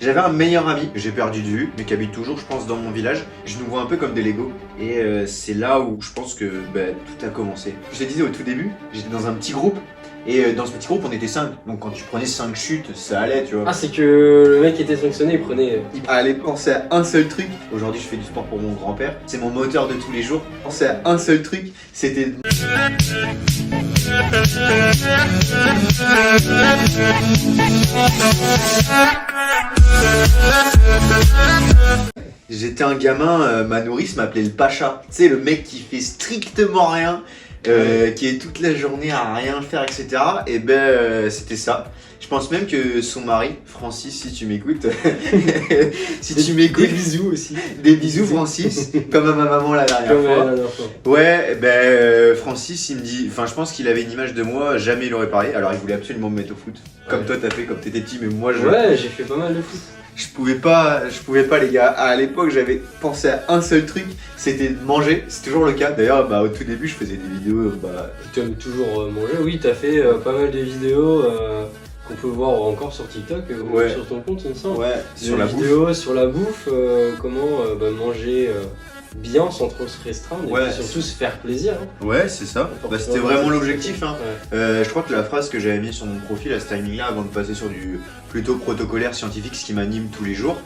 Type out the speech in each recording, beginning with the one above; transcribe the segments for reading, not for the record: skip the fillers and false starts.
J'avais un meilleur ami que j'ai perdu de vue, mais qui habite toujours, je pense, dans mon village. Je nous vois un peu comme des Lego. Et c'est là où je pense que tout a commencé. Je te disais au tout début, j'étais dans un petit groupe. Et dans ce petit groupe, on était 5. Donc quand tu prenais 5 chutes, ça allait, tu vois. Ah, c'est que le mec qui était sanctionné, il prenait... Il allait penser à un seul truc. Aujourd'hui, je fais du sport pour mon grand-père. C'est mon moteur de tous les jours. Penser à un seul truc, c'était... J'étais un gamin, ma nourrice m'appelait le Pacha. Tu sais, le mec qui fait strictement rien, qui est toute la journée à rien faire, etc. Et c'était ça. Je pense même que son mari, Francis, si tu m'écoutes, si tu m'écoutes, Des bisous aussi. des bisous Francis, comme à ma maman la dernière Comme fois. la dernière fois. Ouais, Francis, il me dit, enfin, je pense qu'il avait une image de moi, jamais il aurait parlé. Alors, il voulait absolument me mettre au foot, comme Ouais. toi t'as fait quand t'étais petit, mais moi Ouais, j'ai fait pas mal de foot. je pouvais pas les gars. À l'époque, j'avais pensé à un seul truc, c'était de manger. C'est toujours le cas. D'ailleurs, au tout début, je faisais des vidéos. Tu aimes toujours manger. Oui, t'as fait pas mal de vidéos qu'on peut voir encore sur TikTok, ou Ouais. sur ton compte, il me semble. Ouais, sur la bouffe. Vidéos sur la bouffe, comment manger bien sans trop se restreindre Ouais. et puis surtout se faire plaisir. Hein. Ouais, c'est ça. C'était vraiment l'objectif. Hein. Ouais. Je crois que la phrase que j'avais mise sur mon profil à ce timing-là, avant de passer sur du plutôt protocolaire scientifique, ce qui m'anime tous les jours,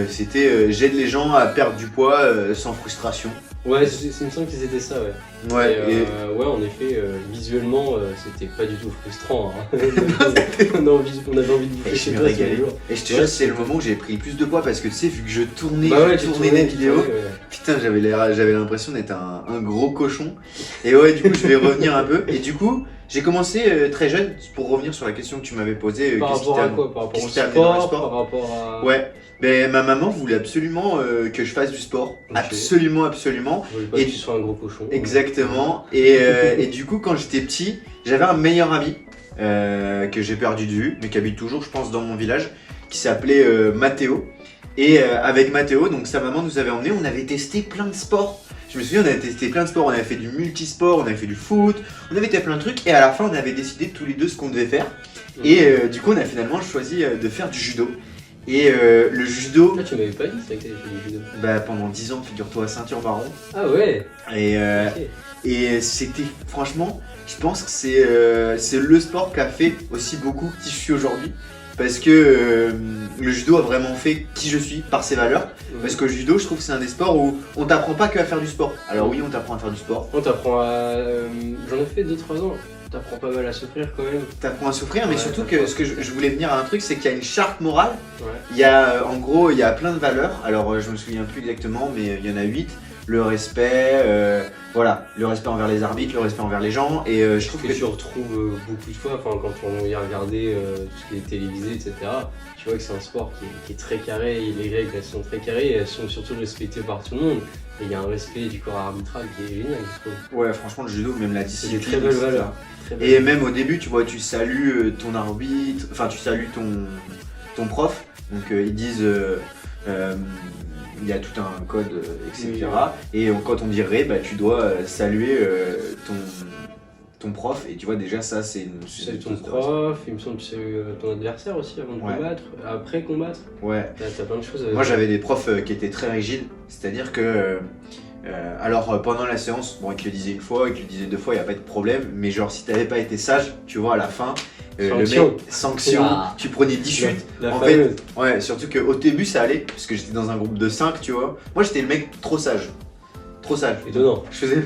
c'était j'aide les gens à perdre du poids sans frustration. Ouais, il me semble que c'était ça, ouais. Ouais, Ouais, en effet, visuellement, c'était pas du tout frustrant. Hein. on avait envie de bouffer et je chez me toi tous les régalais. jours. Et je te jure, c'est le moment où j'ai pris le plus de poids parce que tu sais, vu que je tournais, Bah ouais, je tu tournais tournais, des vidéos, ouais. putain, j'avais l'impression d'être un gros cochon. Et ouais, du coup, je vais revenir un peu. Et du coup, j'ai commencé très jeune, pour revenir sur la question que tu m'avais posée. Par qu'est-ce qui rapport à t'a- quoi? Par rapport qu'est-ce au qui t'a amené dans le sport, sport par rapport à... Ouais, mais ma maman voulait absolument que je fasse du sport. Ok. Absolument, absolument. Je voulais pas Et que tu sois un gros cochon. Exactement. Et du coup, quand j'étais petit, j'avais un meilleur ami que j'ai perdu de vue, mais qui habite toujours, je pense, dans mon village, qui s'appelait Mathéo. Et avec Mathéo, donc sa maman nous avait emmenés, on avait testé plein de sports. Je me souviens, on avait testé plein de sports, on avait fait du multisport, on avait fait du foot, on avait fait plein de trucs, et à la fin, on avait décidé tous les deux ce qu'on devait faire. Et du coup, on a finalement choisi de faire du judo. Et le judo, Ah, tu m'avais pas dit ça que t'avais fait des vidéos. pendant 10 ans, figure-toi, ceinture marron. Ah ouais. Et, Ok. et c'était, franchement, je pense que c'est le sport qui a fait aussi beaucoup qui je suis aujourd'hui. Parce que le judo a vraiment fait qui je suis par ses valeurs. Parce que le judo, je trouve que c'est un des sports où on t'apprend pas que à faire du sport. Alors oui, on t'apprend à faire du sport. On t'apprend à... J'en ai fait 2-3 ans. T'apprends pas mal à souffrir quand même. T'apprends à souffrir, mais Ouais, surtout t'apprends que ce que je voulais venir à un truc, c'est qu'il y a une charte morale. Ouais. Il y a, en gros, il y a plein de valeurs. Alors je me souviens plus exactement, mais il y en a 8. Le respect, voilà, le respect envers les arbitres, le respect envers les gens. Et je trouve Que tu retrouves beaucoup de fois, enfin, quand on y a regardé tout ce qui est télévisé, etc. Tu vois que c'est un sport qui est très carré, et les règles elles sont très carrées, et elles sont surtout respectées par tout le monde. Et il y a un respect du corps arbitral qui est génial, je trouve. Ouais, franchement, le judo, même la C'est discipline. des très belles etc. valeurs. Très belles Et valeurs. même au début, tu vois, tu salues ton arbitre, enfin, tu salues ton prof. Donc, ils disent, il y a tout un code, etc. Et quand on dit ré, tu dois saluer ton prof. Et tu vois, déjà, ça, c'est une. Tu salues ton prof, il me semble que tu salues ton adversaire aussi avant de Ouais. combattre, après combattre. Ouais. T'as plein de choses. Moi, j'avais des profs qui étaient très rigides. C'est-à-dire que. Alors pendant la séance, bon, ils te le disaient une fois, ils te le disaient 2 fois, il n'y a pas de problème, mais genre si t'avais pas été sage, tu vois, à la fin, Sanction. le mec, sanction, Ah. tu prenais 10 chutes. La En fameuse. Ouais, surtout qu'au début ça allait, parce que j'étais dans un groupe de 5, tu vois. Moi j'étais le mec trop sage. Trop sage. Étonnant. Je faisais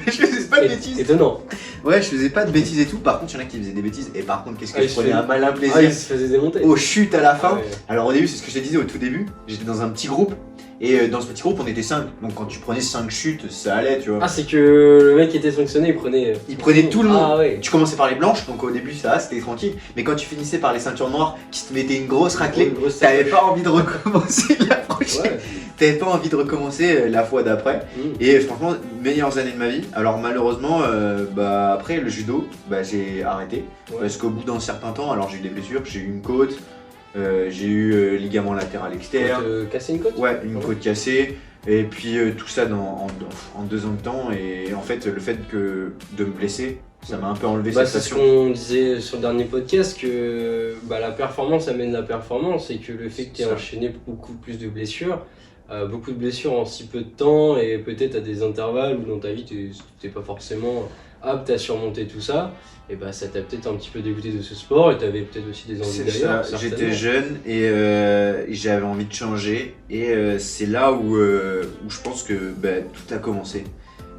pas de bêtises. Étonnant. Ouais, je faisais pas de bêtises et tout. Par contre, il y en a qui faisaient des bêtises. Et par contre, qu'est-ce que Ah, je il se prenais fait- un malin Ah, il plaisir se faisait démonter. aux chutes à la fin. Ouais. Alors au début, c'est ce que je te disais au tout début, j'étais dans un petit groupe. Et dans ce petit groupe, on était 5. Donc quand tu prenais 5 chutes, ça allait, tu vois. Ah, c'est que le mec qui était sanctionné, il prenait. Il prenait tout le monde. Ah ouais. Tu commençais par les blanches, donc au début ça va, c'était tranquille. Mais quand tu finissais par les ceintures noires qui te mettaient une grosse raclée, Une grosse t'avais sacoche. pas envie de recommencer la prochaine. Ouais. T'avais pas envie de recommencer la fois d'après. Et franchement, meilleures années de ma vie. Alors malheureusement, après le judo, j'ai arrêté. Ouais. Parce qu'au bout d'un certain temps, alors j'ai eu des blessures, j'ai eu une côte, j'ai eu ligament latéral externe. Te casser une côte. Ouais, une Ouais. côte cassée. Et puis tout ça en 2 ans de temps. Et en fait, le fait de me blesser, Ça m'a un peu enlevé Bah, cette c'est ce passion. qu'on disait sur le dernier podcast, que la performance amène la performance et que le fait que tu aies Ça. enchaîné beaucoup plus de blessures, beaucoup de blessures en si peu de temps et peut-être à des intervalles où dans ta vie tu n'es pas forcément apte à surmonter tout ça, et bah, ça t'a peut-être un petit peu dégoûté de ce sport et tu avais peut-être aussi des envies C'est d'ailleurs. ça, j'étais certainement. jeune et j'avais envie de changer et c'est là où je pense que tout a commencé.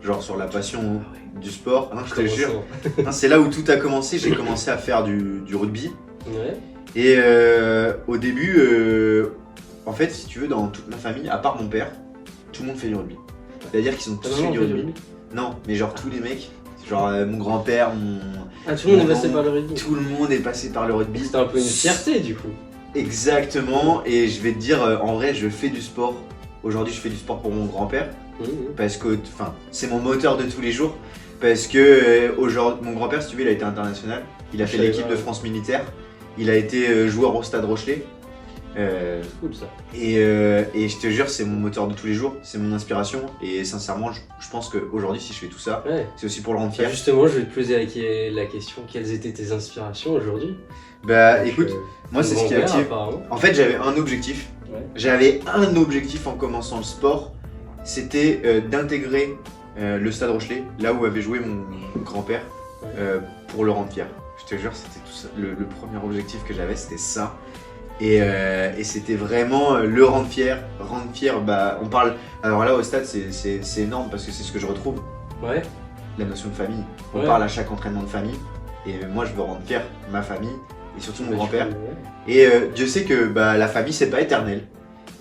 Genre sur la passion du sport, hein, je te Comment jure. ça Hein, c'est là où tout a commencé, j'ai commencé à faire du rugby. Ouais. Et au début, en fait, si tu veux, dans toute ma famille, à part mon père, tout le monde fait du rugby. C'est-à-dire qu'ils ont Ta tous fait maman du fait du rugby. rugby Non, mais genre tous les mecs, genre mon grand-père, Ah, tout le monde est Mon passé oncle, par le rugby. tout le monde est passé par le rugby. C'était un peu une fierté du coup. Exactement, et je vais te dire, en vrai, je fais du sport. Aujourd'hui, je fais du sport pour mon grand-père, parce que c'est mon moteur de tous les jours. Parce que aujourd'hui, mon grand-père, si tu veux, il a été international. Il a Je fait savais l'équipe pas. de France militaire. Il a été joueur au Stade Rochelet. C'est cool ça. Et je te jure, c'est mon moteur de tous les jours, c'est mon inspiration. Et sincèrement, je pense qu'aujourd'hui, si je fais tout ça, Ouais. c'est aussi pour le rendre Bah, fier. justement, je vais te poser la question, quelles étaient tes inspirations aujourd'hui? Bah Donc, écoute, moi, c'est ce qui grand-père, active. apparemment. En fait, j'avais un objectif. Ouais. J'avais un objectif en commençant le sport, c'était d'intégrer le Stade Rochelet, là où avait joué mon grand-père, pour le rendre fier. Je te jure, c'était tout ça. Le premier objectif que j'avais, c'était ça. Et c'était vraiment le rendre fier. Rendre fier, on parle. Alors là, au stade, c'est énorme parce que c'est ce que je retrouve, Ouais. la notion de famille. On Ouais. parle à chaque entraînement de famille. Et moi, je veux rendre fier ma famille et surtout mon Bah, grand-père. ouais. Et Dieu sait que la famille, c'est pas éternel.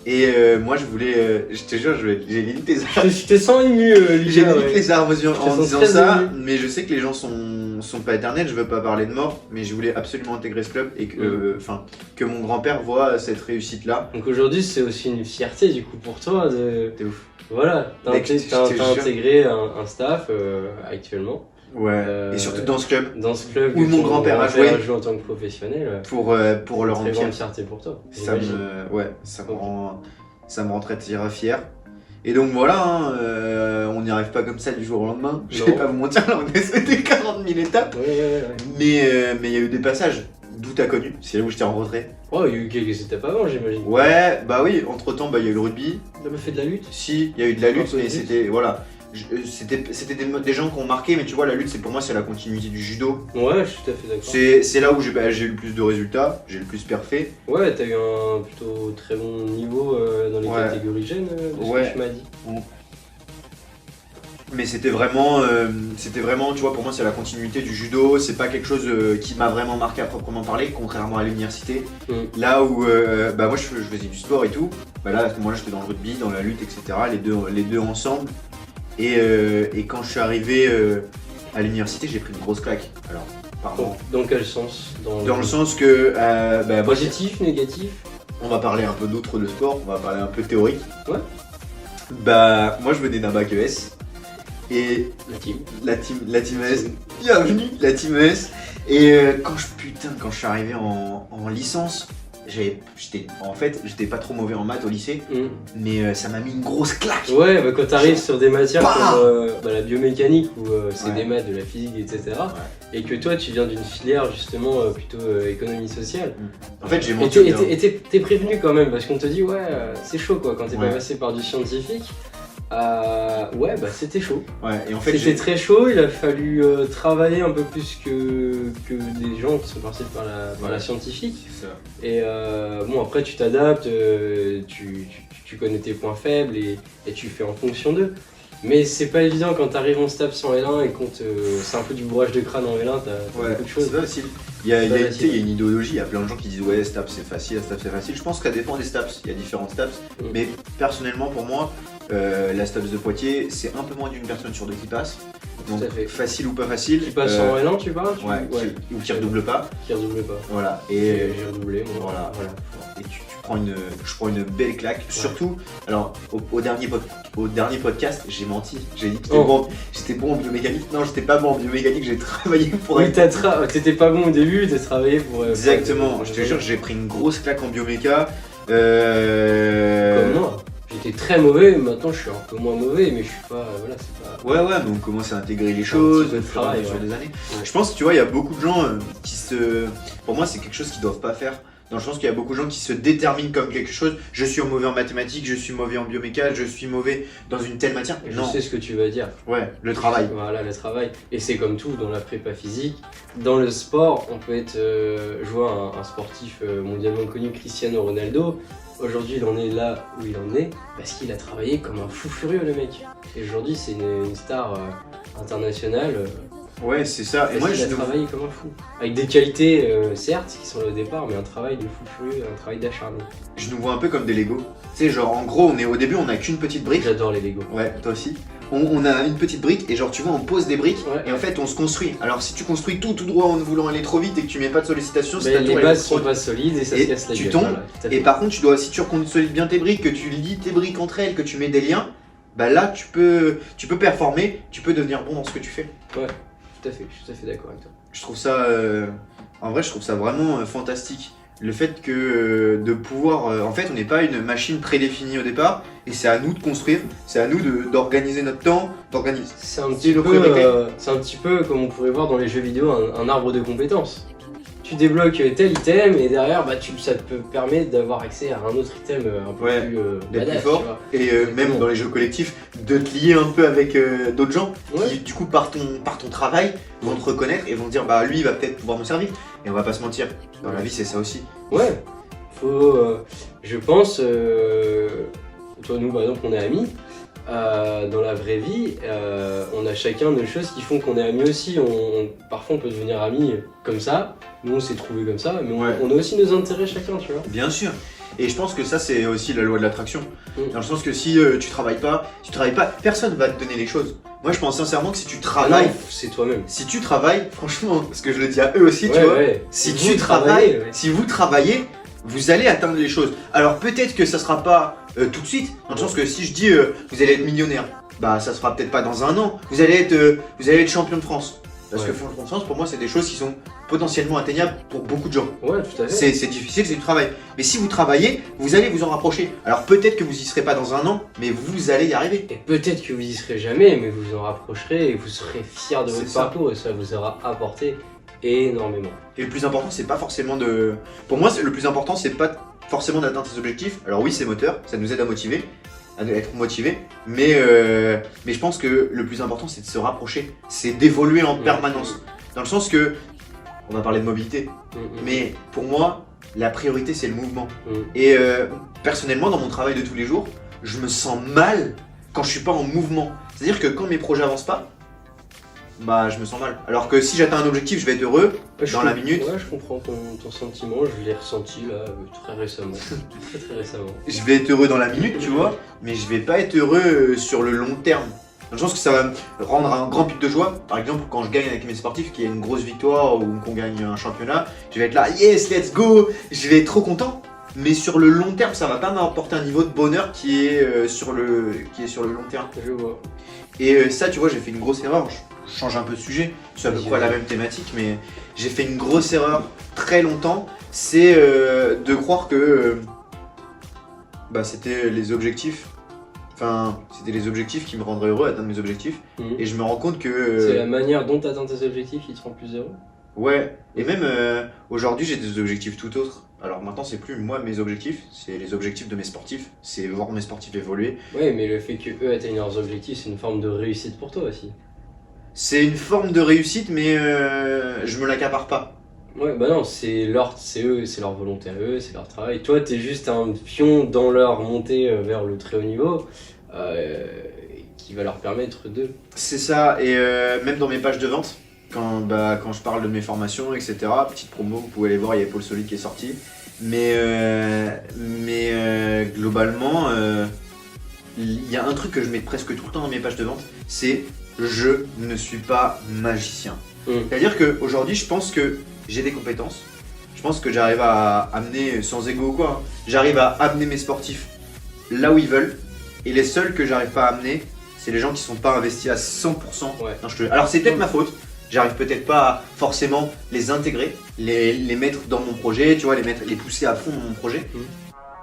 Et moi, je voulais. Je te jure, j'ai limite les armes. Je te sens ému, J'ai Lucas. limite les armes aux yeux te en sens disant très ça, ému. mais je sais que les gens sont pas éternels. Je veux pas parler de mort, mais je voulais absolument intégrer ce club et que mon grand-père voit cette réussite-là. Donc aujourd'hui, c'est aussi une fierté du coup pour toi de. C'est ouf. Voilà, t'as Mec, je te t'as jure. intégré un staff actuellement Ouais. Et surtout dans ce club, dans ce club Où que mon ton grand-père a grand-père joué. en tant que professionnel. pour le Très rendre fier. grande fierté pour toi. Ça j'imagine. me rend très fier. Et donc voilà, hein, on n'y arrive pas comme ça du jour au lendemain. Je vais Non. pas vous mentir, là on a sauté 40 000 étapes. Ouais. Mais il y a eu des passages. D'où t'as connu, c'est là où je t'ai rencontré. Oh, il y a eu quelques étapes avant, j'imagine. Ouais, bah oui, entre temps, il y a eu le rugby. T'as pas fait de la lutte? Si, il y a eu de la lutte, Un peu de mais lutte. c'était. Voilà. C'était des gens qui ont marqué, mais tu vois, la lutte, pour moi, c'est la continuité du judo. Ouais, je suis tout à fait d'accord. C'est là où j'ai eu le plus de résultats, j'ai le plus parfait. Ouais, t'as eu un plutôt très bon niveau dans les Ouais. catégories jeunes, de ce Ouais. que tu m'as dit. Mais c'était vraiment, tu vois, pour moi, c'est la continuité du judo. C'est pas quelque chose qui m'a vraiment marqué à proprement parler, contrairement à l'université. Mm. Là où, moi, je faisais du sport et tout. Là, à ce moment-là, j'étais dans le rugby, dans la lutte, etc. Les deux ensemble. Et quand je suis arrivé à l'université, j'ai pris une grosse claque. Alors, pardon. Dans quel sens? Dans le sens que, moi, Positif, négatif? on va parler un peu d'autres de sport, on va parler un peu théorique. Ouais. Moi, je venais d'un bac ES. Et La team. la team ES, bienvenue, la team ES. Et quand je suis arrivé en licence, j'étais pas trop mauvais en maths au lycée, Mm. mais ça m'a mis une grosse claque. Ouais, quand t'arrives sur des matières Bah comme la biomécanique où c'est Ouais. des maths, de la physique, etc. Et que toi tu viens d'une filière justement plutôt économie sociale. En fait, j'ai Et menti. bien. t'es prévenu quand même parce qu'on te dit ouais, c'est chaud quoi, quand t'es Ouais. pas passé par du scientifique. C'était chaud. Ouais, et en fait, C'était très chaud, il a fallu travailler un peu plus que des gens qui sont passés par la scientifique. C'est ça. Et après tu t'adaptes, tu connais tes points faibles et tu fais en fonction d'eux. Mais c'est pas évident quand t'arrives en STAPS en L1 et c'est un peu du bourrage de crâne en L1, t'as Ouais, beaucoup de choses. c'est pas facile. Il y a, C'est pas tu sais, facile. il y a une idéologie, il y a plein de gens qui disent ouais, STAPS c'est facile, STAPS c'est facile. Je pense que ça dépend des STAPS, il y a différentes STAPS. Mm. Mais personnellement, pour moi, la STAPS de Poitiers, c'est un peu moins d'une personne sur deux qui passe. Donc, Tout à fait. facile ou pas facile. Qui passe en L1, tu parles? Ouais, ou qui redouble pas. Qui redouble pas. Voilà. Et Et, j'ai redoublé, moi. voilà. et je prends une belle claque. Surtout, alors au dernier podcast, j'ai menti. J'ai dit que j'étais bon en biomécanique. Non, j'étais pas bon en biomécanique, j'ai travaillé pour Oui, être. t'étais pas bon au début, t'as travaillé pour. Exactement, pour- je te jure, j'ai pris une grosse claque en bioméca. Comme moi. J'étais très mauvais, maintenant je suis un peu moins mauvais, mais je suis pas. Voilà, c'est pas. Ouais, mais on commence à intégrer les C'est un choses petit peu de au fur et à travail, mesure ouais. des années. Ouais. Je pense, tu vois, il y a beaucoup de gens qui se. Pour moi, c'est quelque chose qu'ils doivent pas faire. Dans le sens qu'il y a beaucoup de gens qui se déterminent comme quelque chose. Je suis mauvais en mathématiques, je suis mauvais en biomécanique, je suis mauvais dans une telle matière. Je Non. sais ce que tu vas dire. Ouais, le travail. Voilà, le travail. Et c'est comme tout dans la prépa physique. Dans le sport, on peut être. Je vois un sportif mondialement connu, Cristiano Ronaldo. Aujourd'hui, il en est là où il en est parce qu'il a travaillé comme un fou furieux, le mec. Et aujourd'hui, c'est une star internationale. Ouais, c'est ça. Et Parce moi, qu'il a travaillé comme un fou. Avec des qualités, certes, qui sont là au départ, mais un travail de fou furieux, un travail d'acharné. je nous vois un peu comme des Lego. Tu sais, genre, en gros, au début, on a qu'une petite brique. J'adore les Lego. Ouais, toi aussi. On a une petite brique et genre tu vois on pose des briques Ouais. et en fait on se construit. Alors si tu construis tout droit en voulant aller trop vite et que tu mets pas de sollicitation, c'est Mais ta les tour, elle bases est sont trop- pas solides et ça Et se casse la tu gueule. tombes, Voilà, tout à fait. Et par contre si tu consolides bien tes briques, que tu lis tes briques entre elles, que tu mets des liens, bah là tu peux performer, tu peux devenir bon dans ce que tu fais. Tout à fait, je suis tout à fait d'accord avec toi. Je trouve ça, en vrai je trouve ça vraiment fantastique. Le fait que de pouvoir, en fait on n'est pas une machine prédéfinie au départ et c'est à nous de construire, c'est à nous d'organiser notre temps, d'organiser. C'est un, C'est petit nos peu, priorités. c'est un petit peu comme on pourrait voir dans les jeux vidéo un arbre de compétences. Tu débloques tel item et derrière ça te permet d'avoir accès à un autre item un peu Ouais, plus d'être badass, plus fort. tu vois. Et même Exactement. dans les jeux collectifs, de te lier un peu avec d'autres gens Ouais. qui, du coup, par ton travail, vont te reconnaître et vont te dire bah lui, il va peut-être pouvoir me servir. Et on va pas se mentir, dans la vie, c'est ça aussi. Ouais, faut. Je pense. Toi, nous, par exemple, on est amis. Dans la vraie vie, on a chacun nos choses qui font qu'on est amis aussi. Parfois, on peut devenir amis comme ça. Nous, on s'est trouvés comme ça, mais Ouais. on a aussi nos intérêts chacun, tu vois. Bien sûr. Et je pense que ça, c'est aussi la loi de l'attraction. Mm. Dans le sens que si tu travailles pas, personne va te donner les choses. Moi, je pense sincèrement que si tu travailles, Ah non, c'est toi-même. si tu travailles, franchement, parce que je le dis à eux aussi, tu Ouais, vois, ouais. si Vous tu travailles, travaillez, ouais. si vous travaillez, vous allez atteindre les choses. Alors peut-être que ça sera pas tout de suite, dans le sens que si je dis vous allez être millionnaire, bah ça sera peut-être pas dans un an. Vous allez être champion de France. Parce Ouais. que champion de France, pour moi, c'est des choses qui sont potentiellement atteignables pour beaucoup de gens. Ouais, tout à fait. C'est difficile, c'est du travail. Mais si vous travaillez, vous allez vous en rapprocher. Alors peut-être que vous y serez pas dans un an, mais vous allez y arriver. Et peut-être que vous y serez jamais, mais vous vous en rapprocherez et vous serez fier de C'est votre ça. parcours et ça vous aura apporté énormément. Et le plus important, c'est pas forcément de. Pour moi, le plus important, c'est pas forcément d'atteindre ses objectifs. Alors oui, c'est moteur, ça nous aide à motiver, à être motivé. Mais je pense que le plus important, c'est de se rapprocher, c'est d'évoluer en permanence. Dans le sens que, on va parler de mobilité, mais pour moi, la priorité, c'est le mouvement. Et personnellement, dans mon travail de tous les jours, je me sens mal quand je suis pas en mouvement. C'est-à-dire que quand mes projets avancent pas, bah je me sens mal. Alors que si j'atteins un objectif, je vais être heureux dans la minute. Ouais, je comprends ton sentiment, je l'ai ressenti là très récemment. très récemment. Je vais être heureux dans la minute, tu vois, mais je vais pas être heureux sur le long terme. Je pense que ça va me rendre un grand pic de joie. Par exemple, quand je gagne avec mes sportifs, qu'il y a une grosse victoire ou qu'on gagne un championnat, je vais être là, yes, let's go, je vais être trop content. Mais sur le long terme, ça va pas m'apporter un niveau de bonheur qui est sur le long terme. Je vois. Et ça, tu vois, j'ai fait une grosse erreur. Je change un peu de sujet, c'est à peu près la même thématique, mais j'ai fait une grosse erreur très longtemps. C'est de croire que c'était les objectifs. Enfin, c'était les objectifs qui me rendraient heureux, atteindre mes objectifs. Et je me rends compte que. C'est la manière dont tu atteins tes objectifs qui te rend plus heureux. Ouais, et même aujourd'hui, j'ai des objectifs tout autres. Alors maintenant, c'est plus moi mes objectifs, c'est les objectifs de mes sportifs. C'est voir mes sportifs évoluer. Ouais, mais le fait que eux atteignent leurs objectifs, c'est une forme de réussite pour toi aussi. C'est une forme de réussite, mais je me l'accapare pas. Ouais, bah non, c'est eux, c'est leur volonté à eux, c'est leur travail. Toi, t'es juste un pion dans leur montée vers le très haut niveau qui va leur permettre de. C'est ça, et même dans mes pages de vente, quand je parle de mes formations, etc., petite promo, vous pouvez aller voir, il y a Paul Solide qui est sorti. Mais globalement, il y a un truc que je mets presque tout le temps dans mes pages de vente, c'est je ne suis pas magicien. C'est-à-dire qu'aujourd'hui, je pense que j'ai des compétences. Je pense que j'arrive à amener, sans ego ou quoi, j'arrive à amener mes sportifs là où ils veulent. Et les seuls que j'arrive pas à amener, c'est les gens qui sont pas investis à 100%. Ouais. Alors c'est peut-être ma faute. J'arrive peut-être pas à forcément les intégrer, les mettre dans mon projet, tu vois, les pousser à fond dans mon projet.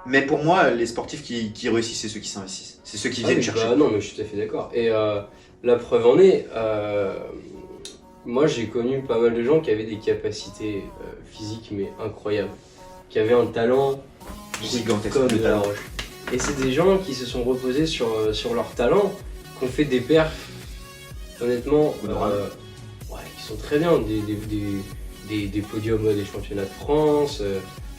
Mais pour moi, les sportifs qui réussissent, c'est ceux qui s'investissent. C'est ceux qui Ah viennent oui, chercher. bah non, mais je suis tout à fait d'accord. Et la preuve en est, moi j'ai connu pas mal de gens qui avaient des capacités physiques mais incroyables, qui avaient un talent Gigantesque comme de de la talent. roche. Et c'est des gens qui se sont reposés sur leur talent, qui ont fait des perfs, honnêtement, Honorables. ouais, qui sont très bien, des podiums des championnats de France,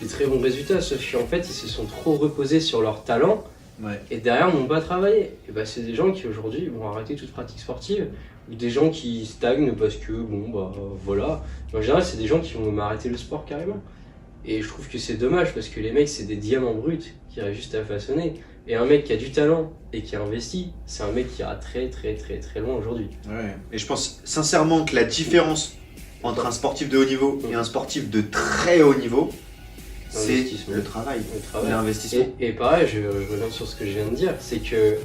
des très bons résultats, sauf qu'en fait ils se sont trop reposés sur leur talent. Ouais. Et derrière, n'ont pas travaillé. Et bah, c'est des gens qui aujourd'hui vont arrêter toute pratique sportive, ou des gens qui stagnent parce que, bon, bah voilà. En général, c'est des gens qui vont même arrêter le sport carrément. Et je trouve que c'est dommage parce que les mecs, c'est des diamants bruts qui restent juste à façonner. Et un mec qui a du talent et qui a investi, c'est un mec qui ira très très très très loin aujourd'hui. Ouais. Et je pense sincèrement que la différence entre un sportif de haut niveau et un sportif de très haut niveau, c'est L'investissement. le travail, Le travail. l'investissement. Et pareil, je reviens sur ce que je viens de dire, c'est que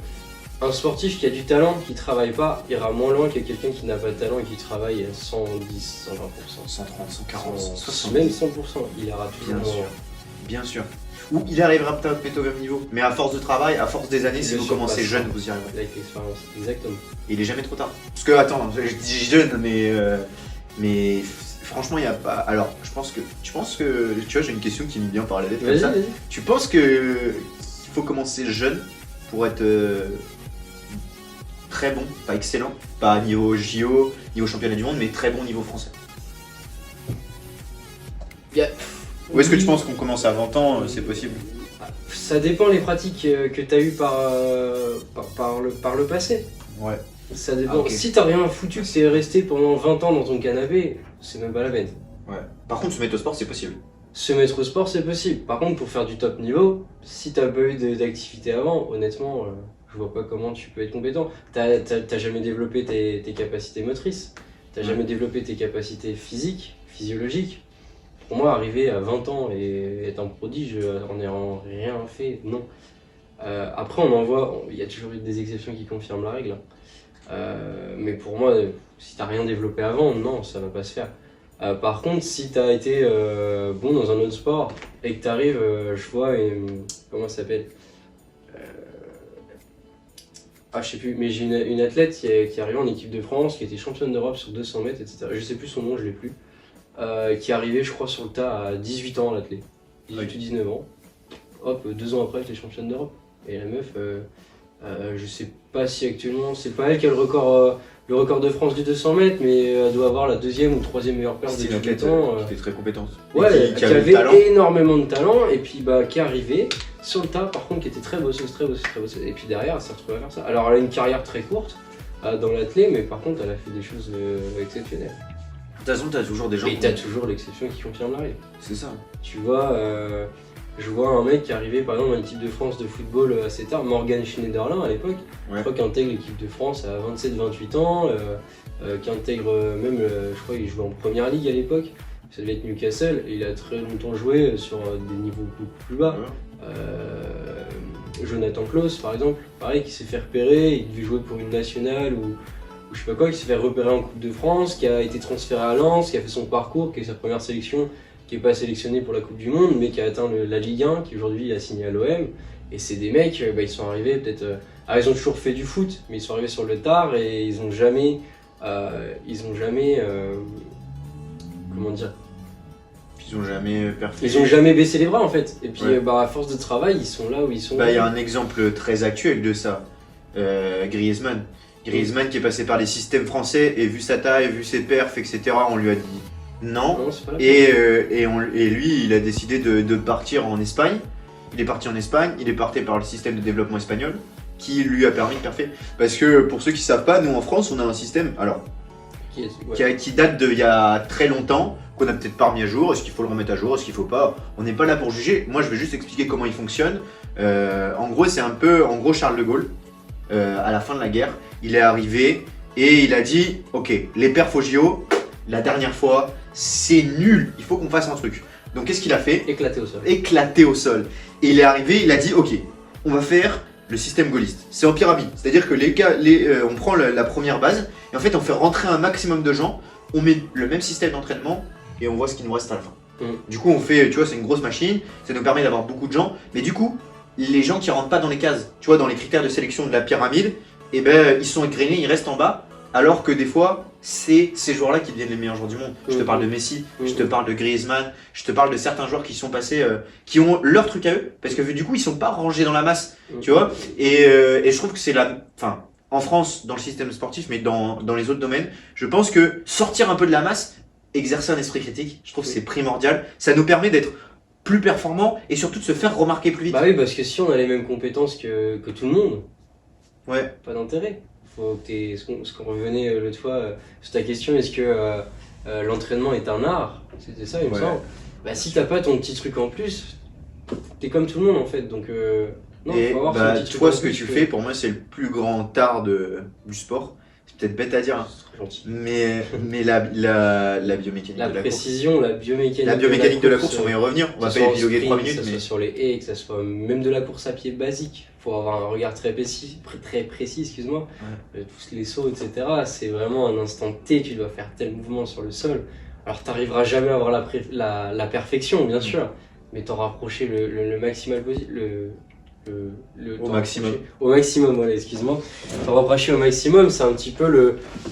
un sportif qui a du talent, qui travaille pas, ira moins loin que quelqu'un qui n'a pas de talent et qui travaille à 110, 120%. 130, 140, 100, 170. même 100%, il ira toujours Bien moins sûr. loin. Bien sûr. Ou il arrivera peut-être au même niveau. Mais à force de travail, à force des années, si Il vous le commencez surpassera. jeune, vous y arriverez. Avec l'expérience, exactement. Et il est jamais trop tard. Parce que, attends, je dis jeune, mais franchement, il n'y a pas. Alors, je pense que. Tu penses que. Tu vois, j'ai une question qui me vient par la tête comme Vas-y, ça. vas-y. Tu penses que il faut commencer jeune pour être très bon, pas excellent, pas niveau JO, niveau championnat du monde, mais très bon niveau français? Ou est-ce que tu penses qu'on commence à 20 ans, c'est possible? Ça dépend les pratiques que tu as eues par le passé. Ouais. Ça dépend. Ah, ok. Si t'as rien foutu, que t'es resté pendant 20 ans dans ton canapé, c'est même pas la peine. Ouais. Par contre, se mettre au sport, c'est possible. Se mettre au sport, c'est possible. Par contre, pour faire du top niveau, si t'as pas eu d'activité avant, honnêtement, je vois pas comment tu peux être compétent. T'as jamais développé tes capacités motrices, t'as Ouais. jamais développé tes capacités physiques, physiologiques. Pour moi, arriver à 20 ans et être un prodige en n'ayant rien fait, non. Après, on en voit, il y a toujours eu des exceptions qui confirment la règle. Mais pour moi, si t'as rien développé avant, non, ça va pas se faire. Par contre, si t'as été bon dans un autre sport et que t'arrives, je vois, comment ça s'appelle je sais plus, mais j'ai une athlète qui est arrivée en équipe de France, qui était championne d'Europe sur 200 mètres, etc. Je sais plus son nom, je l'ai plus. Qui est arrivée, je crois, sur le tas à 18 ans, l'athlète. 18 ou 19 ans. Hop, 2 ans après, elle était championne d'Europe. Et la meuf, je sais pas si actuellement, c'est pas elle qui a le record de France du 200 mètres, mais elle doit avoir la deuxième ou troisième meilleure perf de C'est une tous les athlète temps. qui était très compétente. Ouais, Et qui avait le talent. avait énormément de talent, et puis qui est arrivée sur le tas, par contre, qui était très bosseuse. Et puis derrière, elle s'est retrouvée à faire ça. Alors, elle a une carrière très courte dans l'athlé, mais par contre, elle a fait des choses exceptionnelles. De toute façon, t'as toujours des gens. Et t'as toujours l'exception qui confirme la règle. C'est ça. Tu vois, je vois un mec qui est arrivé par exemple dans l'équipe de France de football assez tard, Morgan Schneiderlin à l'époque. Ouais. Je crois qu'il intègre l'équipe de France à 27-28 ans, qui intègre même, je crois qu'il jouait en première ligue à l'époque, ça devait être Newcastle, et il a très longtemps joué sur des niveaux beaucoup plus bas. Jonathan Klaus par exemple, pareil, qui s'est fait repérer, il devait jouer pour une nationale ou je sais pas quoi, qui s'est fait repérer en Coupe de France, qui a été transféré à Lens, qui a fait son parcours, qui est sa première sélection, qui n'est pas sélectionné pour la Coupe du Monde, mais qui a atteint la Ligue 1, qui aujourd'hui a signé à l'OM. Et c'est des mecs, ils sont arrivés peut-être. Ils ont toujours fait du foot, mais ils sont arrivés sur le tard et ils ont jamais. Comment dire? Ils ont jamais perfectionné. Ils ont jamais baissé les bras en fait. Et puis Ouais. à force de travail, ils sont là où ils sont. Bah, il y a un exemple très actuel de ça. Griezmann. Griezmann qui est passé par les systèmes français et vu sa taille, vu ses perfs, etc., on lui a dit non. Non, c'est pas la Et lui, il a décidé de partir en Espagne. Il est parti en Espagne, il est parti par le système de développement espagnol qui lui a permis de parfaire. Parce que pour ceux qui ne savent pas, nous en France, on a un système qui date d'il y a très longtemps, qu'on a peut-être pas remis à jour. Est-ce qu'il faut le remettre à jour, est-ce qu'il faut pas? On n'est pas là pour juger. Moi, je vais juste expliquer comment il fonctionne. En gros, c'est un peu Charles de Gaulle, à la fin de la guerre. Il est arrivé et il a dit ok, les perfs au JO, la dernière fois, c'est nul, il faut qu'on fasse un truc. Donc qu'est-ce qu'il a fait? éclaté au sol. Éclaté au sol. Et il est arrivé, il a dit ok, on va faire le système gaulliste. C'est en pyramide, c'est-à-dire que on prend la première base et en fait on fait rentrer un maximum de gens, on met le même système d'entraînement et on voit ce qui nous reste à la fin. Du coup, on fait, tu vois, c'est une grosse machine, ça nous permet d'avoir beaucoup de gens, mais du coup, les gens qui rentrent pas dans les cases, tu vois, dans les critères de sélection de la pyramide, eh ben, ils sont égrenés, ils restent en bas, alors que des fois, c'est ces joueurs-là qui deviennent les meilleurs joueurs du monde. Je te parle de Messi, je te parle de Griezmann, je te parle de certains joueurs qui sont passés, qui ont leur truc à eux, parce que du coup, ils sont pas rangés dans la masse, tu vois, et je trouve que c'est enfin, en France, dans le système sportif, mais dans les autres domaines, je pense que sortir un peu de la masse, exercer un esprit critique, je trouve que c'est primordial. Ça nous permet d'être plus performants et surtout de se faire remarquer plus vite. Bah oui, parce que si on a les mêmes compétences que tout le monde, ouais. Pas d'intérêt. Faut que ce qu'on revenait l'autre fois sur ta question, est-ce que l'entraînement est un art? C'était ça, il me semble. Bah si t'as pas ton petit truc en plus, t'es comme tout le monde en fait, donc non, et faut avoir bah, son petit toi, truc ce en que plus, tu fais, pour moi, c'est le plus grand art du sport. C'est peut-être bête à dire, hein. C'est très gentil. mais la biomécanique La de la précision, la biomécanique. La biomécanique de la course, on va y revenir. On va pas épiloguer 3 minutes. Que ce soit sur les haies, que ce soit même de la course à pied basique. Faut avoir un regard très précis, excuse-moi. Tous les sauts, etc. C'est vraiment un instant T, tu dois faire tel mouvement sur le sol. Alors t'arriveras jamais à avoir la perfection, bien sûr, mais t'en rapprocher le maximal possible. Au maximum. Au maximum, voilà, excuse-moi. T'en rapprocher au maximum, c'est un petit peu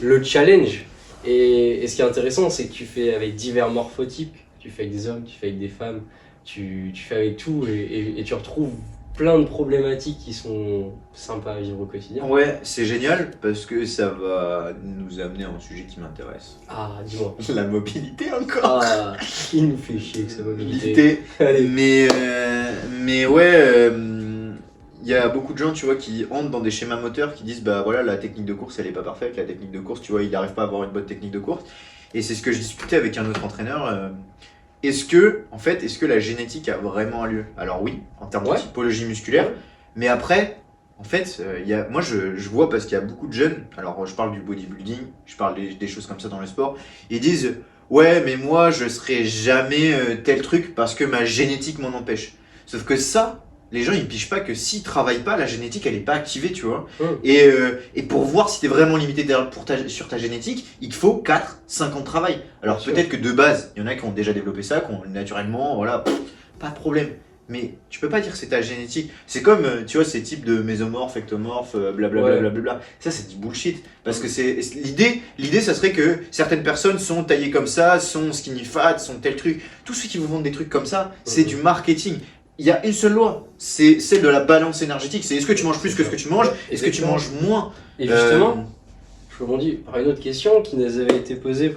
le challenge. Et ce qui est intéressant, c'est que tu fais avec divers morphotypes. Tu fais avec des hommes, tu fais avec des femmes, tu fais avec tout et tu retrouves plein de problématiques qui sont sympas à vivre au quotidien. Ouais, c'est génial parce que ça va nous amener à un sujet qui m'intéresse. Ah, dis-moi. La mobilité encore. Ah, il nous fait chier que sa mobilité. Allez. Mais ouais, il y a beaucoup de gens, tu vois, qui entrent dans des schémas moteurs qui disent bah voilà, la technique de course elle est pas parfaite, la technique de course, tu vois, il n'arrive pas à avoir une bonne technique de course. Et c'est ce que je discutais avec un autre entraîneur. Est-ce que la génétique a vraiment un lieu? Alors oui, en termes de typologie musculaire, mais après, en fait, moi je vois parce qu'il y a beaucoup de jeunes, alors je parle du bodybuilding, je parle des choses comme ça dans le sport, ils disent ouais mais moi je serai jamais tel truc parce que ma génétique m'en empêche. Sauf que ça, les gens ils pigent pas que s'ils travaillent pas, la génétique elle est pas activée, tu vois. Et pour voir si t'es vraiment limité sur ta génétique, il te faut 4-5 ans de travail. Alors peut-être que de base, il y en a qui ont déjà développé ça, qui ont naturellement, voilà, pas de problème. Mais tu peux pas dire que c'est ta génétique. C'est comme, tu vois, ces types de mésomorphes, ectomorphes, blablabla. Ça c'est du bullshit. Parce que c'est l'idée ça serait que certaines personnes sont taillées comme ça, sont skinny fat, sont tel truc. Tous ceux qui vous vendent des trucs comme ça, c'est du marketing. Il y a une seule loi, c'est celle de la balance énergétique. C'est est-ce que tu manges plus que ce que tu manges, est-ce que tu manges moins. Et justement, je rebondis par une autre question qui nous avait été posée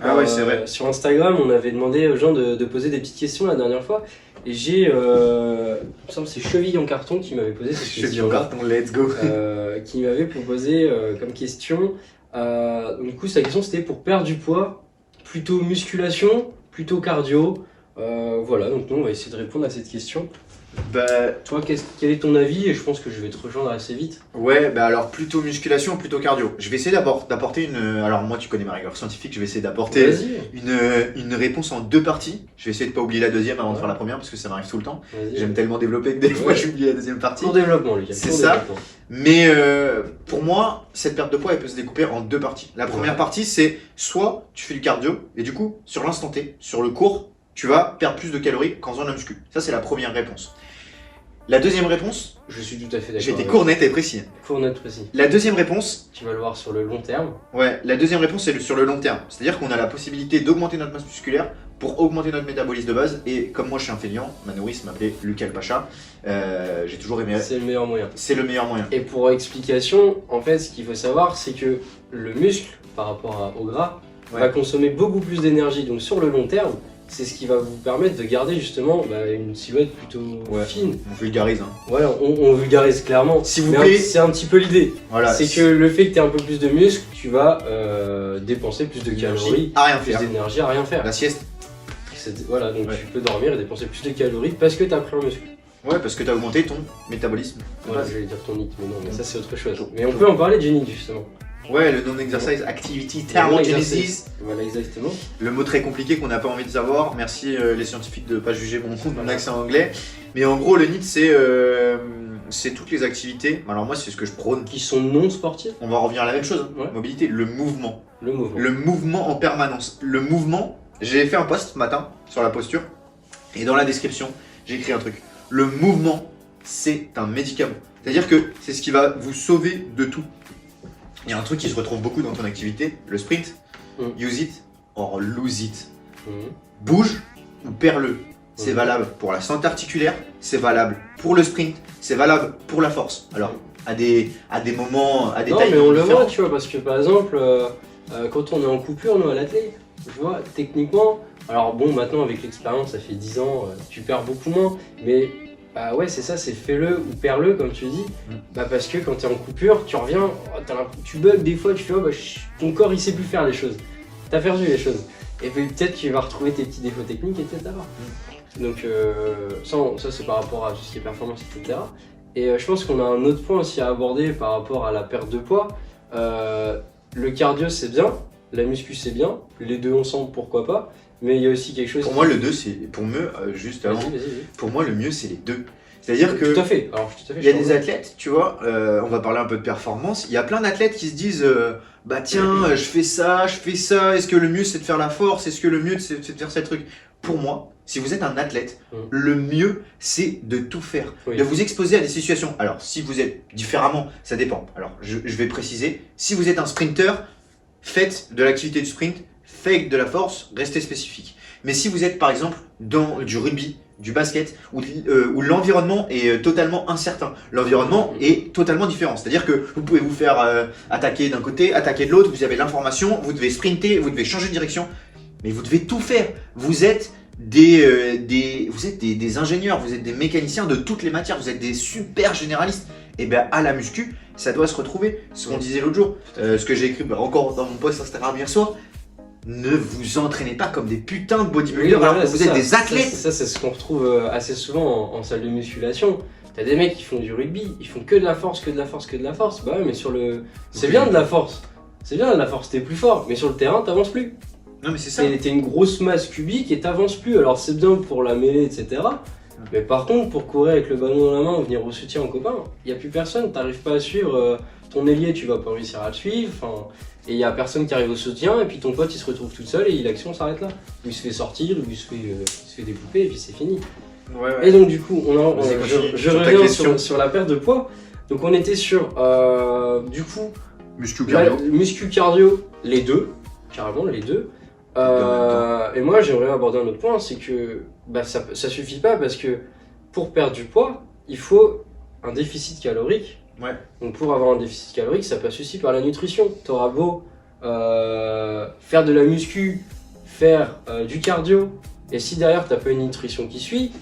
sur Instagram. On avait demandé aux gens de poser des petites questions la dernière fois. Et j'ai, il me semble c'est Cheville en carton qui m'avait posé cette question. Cheville en carton, let's go. Qui m'avait proposé comme question. Donc, du coup, sa question c'était pour perdre du poids, plutôt musculation, plutôt cardio. Voilà, donc nous on va essayer de répondre à cette question. Bah, toi, quel est ton avis? Et je pense que je vais te rejoindre assez vite. Ouais, bah alors plutôt musculation ou plutôt cardio? Je vais essayer d'apporter une... Alors moi tu connais ma rigueur scientifique, je vais essayer d'apporter une réponse en 2 parties. Je vais essayer de pas oublier la deuxième avant de faire la première parce que ça m'arrive tout le temps. J'aime tellement développer que des fois j'oublie la deuxième partie. Pour développement, Lucas. C'est ça. Mais pour moi, cette perte de poids elle peut se découper en 2 parties. La première partie c'est soit tu fais du cardio et du coup sur l'instant T, sur le court, tu vas perdre plus de calories qu'en faisant de la muscu. Ça c'est la première réponse. La deuxième réponse, je suis tout à fait d'accord. J'ai été court, net et précis. Court, net, précis. La deuxième réponse, tu vas le voir sur le long terme. Ouais, la deuxième réponse c'est sur le long terme. C'est-à-dire qu'on a la possibilité d'augmenter notre masse musculaire pour augmenter notre métabolisme de base. Et comme moi je suis un feignant, ma nourrice m'appelait Lucas le Pacha. J'ai toujours aimé. C'est le meilleur moyen. C'est le meilleur moyen. Et pour explication, en fait, ce qu'il faut savoir, c'est que le muscle, par rapport au gras, va consommer beaucoup plus d'énergie. Donc sur le long terme, c'est ce qui va vous permettre de garder justement une silhouette plutôt fine. On vulgarise. Hein. Voilà, on vulgarise clairement. S'il vous plaît. C'est un petit peu l'idée. Voilà, c'est que le fait que tu aies un peu plus de muscles, tu vas dépenser plus de calories, à rien faire. Plus d'énergie à rien faire. La sieste. Voilà, donc tu peux dormir et dépenser plus de calories parce que tu as pris un muscle. Ouais, parce que tu as augmenté ton métabolisme. Voilà, j'allais dire ton NIT, mais non, mais ça c'est autre chose. Mais on peut en parler du NIT justement. Ouais, le non-exercise activity thermogenesis. Voilà, exactement. Le mot très compliqué qu'on n'a pas envie de savoir. Merci les scientifiques de ne pas juger mon accent anglais. Mais en gros, le NEAT, c'est toutes les activités. Alors moi, c'est ce que je prône. Qui sont non sportives. On va revenir à la même chose. Hein. Mobilité, le mouvement. Le mouvement. Le mouvement en permanence. Le mouvement, j'ai fait un post ce matin sur la posture. Et dans la description, j'ai écrit un truc. Le mouvement, c'est un médicament. C'est-à-dire que c'est ce qui va vous sauver de tout. Il y a un truc qui se retrouve beaucoup dans ton activité, le sprint. Use it or lose it. Bouge ou perds-le. C'est valable pour la santé articulaire, c'est valable pour le sprint, c'est valable pour la force. Alors, à des moments, à des non, tailles mais on le différentes. voit, tu vois, parce que par exemple, quand on est en coupure, nous à l'athlète, tu vois, techniquement, alors bon, maintenant avec l'expérience, ça fait 10 ans, tu perds beaucoup moins, mais bah ouais, c'est ça, c'est fais-le ou perds-le, comme tu dis, bah parce que quand tu es en coupure, tu reviens, tu bugs des fois, tu fais, oh, bah, ton corps il sait plus faire les choses, t'as perdu les choses, et puis peut-être tu vas retrouver tes petits défauts techniques, etc. Donc ça c'est par rapport à tout ce qui est performance, etc. Et je pense qu'on a un autre point aussi à aborder par rapport à la perte de poids. Le cardio c'est bien, la muscu c'est bien, les deux ensemble pourquoi pas, mais il y a aussi quelque chose. Pour moi, le 2, c'est pour mieux, juste avant. Vas-y. Pour moi, le mieux, c'est les deux. C'est-à-dire que. Tout à fait. Alors, tout à fait. Il y a des athlètes, tu vois, on va parler un peu de performance. Il y a plein d'athlètes qui se disent bah tiens, je fais ça, est-ce que le mieux c'est de faire la force, est-ce que le mieux c'est de faire ces trucs? Pour moi, si vous êtes un athlète, le mieux c'est de tout faire, de vous exposer à des situations. Alors, si vous êtes différemment, ça dépend. Alors, je vais préciser, si vous êtes un sprinter, faites de l'activité du sprint, faites de la force, restez spécifique. Mais si vous êtes par exemple dans du rugby, du basket, où l'environnement est totalement incertain, l'environnement est totalement différent. C'est-à-dire que vous pouvez vous faire attaquer d'un côté, attaquer de l'autre, vous avez l'information, vous devez sprinter, vous devez changer de direction, mais vous devez tout faire. Vous êtes des ingénieurs, vous êtes des mécaniciens de toutes les matières, vous êtes des super généralistes. Et bien à la muscu, ça doit se retrouver. Ce qu'on disait l'autre jour, ce que j'ai écrit encore dans mon post Instagram hier soir. Ne vous entraînez pas comme des putains de bodybuilders alors que vous êtes des athlètes. Ça c'est ce qu'on retrouve assez souvent en salle de musculation. T'as des mecs qui font du rugby, ils font que de la force, que de la force, que de la force. Bah ouais, mais sur le... C'est bien de la force. C'est bien de la force, t'es plus fort. Mais sur le terrain, t'avances plus. Non mais c'est ça. T'es une grosse masse cubique et t'avances plus. Alors c'est bien pour la mêlée, etc. Mais par contre, pour courir avec le ballon dans la main ou venir au soutien en copain, il n'y a plus personne. T'arrives pas à suivre ton ailier, tu vas pas réussir à le suivre. Et il y a personne qui arrive au soutien, et puis ton pote il se retrouve tout seul et l'action s'arrête là. Ou il se fait sortir, ou il se fait découper, et puis c'est fini. Ouais. Et donc du coup, je reviens sur la perte de poids. Donc on était sur, du coup, muscu cardio. Muscu cardio, les deux, carrément les deux. Et moi j'aimerais aborder un autre point, c'est que ça suffit pas parce que pour perdre du poids, il faut un déficit calorique. Ouais. Donc pour avoir un déficit calorique, ça passe aussi par la nutrition. T'auras beau faire de la muscu, faire du cardio, et si derrière t'as pas une nutrition qui suit,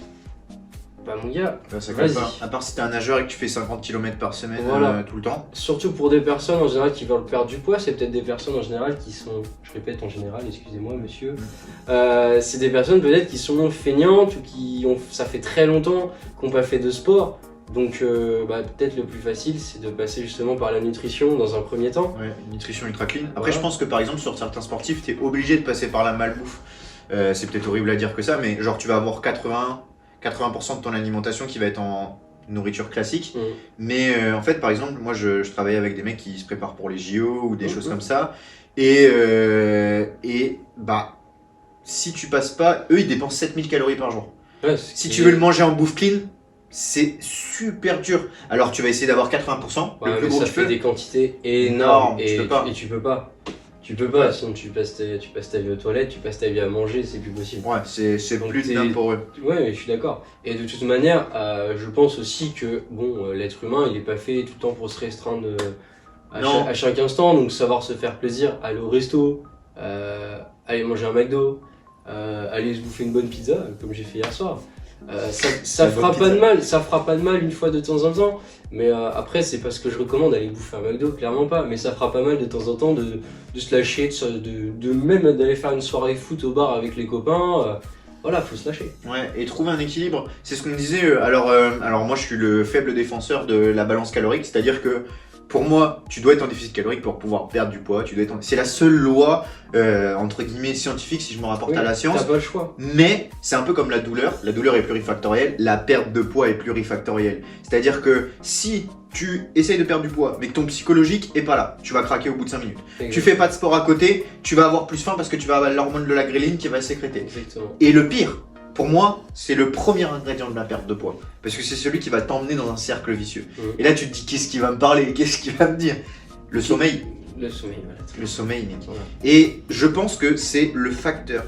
bah mon gars, ça compte pas. À part si t'es un nageur et que tu fais 50 km par semaine tout le temps. Surtout pour des personnes en général qui veulent perdre du poids, c'est peut-être des personnes en général qui sont, je répète en général, excusez-moi monsieur, c'est des personnes peut-être qui sont feignantes ou ça fait très longtemps qu'on n'a pas fait de sport. Donc peut-être le plus facile c'est de passer justement par la nutrition dans un premier temps. Ouais, une nutrition ultra clean. Après je pense que par exemple sur certains sportifs t'es obligé de passer par la malbouffe. C'est peut-être horrible à dire que ça, mais genre tu vas avoir 80% de ton alimentation qui va être en nourriture classique. Mais en fait par exemple moi je travaille avec des mecs qui se préparent pour les JO ou des choses comme ça. Et si tu passes pas, eux ils dépensent 7000 calories par jour. Ouais, si tu veux le manger en bouffe clean, c'est super dur. Alors tu vas essayer d'avoir 80%, le plus gros ça que tu fait peux. des quantités énormes et tu peux pas. Tu peux pas, sinon tu passes ta vie aux toilettes, tu passes ta vie à manger, c'est plus possible. Ouais, c'est plus de pour eux. Ouais, je suis d'accord. Et de toute manière, je pense aussi que l'être humain, il est pas fait tout le temps pour se restreindre à chaque instant, donc savoir se faire plaisir, aller au resto, aller manger un McDo, aller se bouffer une bonne pizza, comme j'ai fait hier soir. Ça fera pas de mal une fois de temps en temps, mais après c'est parce que je recommande d'aller bouffer un McDo, clairement pas, mais ça fera pas mal de temps en temps de se lâcher, de même d'aller faire une soirée foot au bar avec les copains, voilà, faut se lâcher. Ouais, et trouver un équilibre, c'est ce qu'on disait, alors moi je suis le faible défenseur de la balance calorique, c'est-à-dire que pour moi, tu dois être en déficit calorique pour pouvoir perdre du poids. C'est la seule loi, entre guillemets, scientifique, si je me rapporte à la science. T'as pas le choix. Mais c'est un peu comme la douleur. La douleur est plurifactorielle, la perte de poids est plurifactorielle. C'est-à-dire que si tu essayes de perdre du poids, mais que ton psychologique est pas là, tu vas craquer au bout de 5 minutes. Exactement. Tu fais pas de sport à côté, tu vas avoir plus faim parce que tu vas avoir l'hormone de la gréline qui va sécréter. Exactement. Et le pire, pour moi, c'est le premier ingrédient de la perte de poids. Parce que c'est celui qui va t'emmener dans un cercle vicieux. Et là, tu te dis, qu'est-ce qu'il va me parler? Qu'est-ce qu'il va me dire? Le sommeil. Le sommeil, voilà. Le sommeil, mec. Voilà. Et je pense que c'est le facteur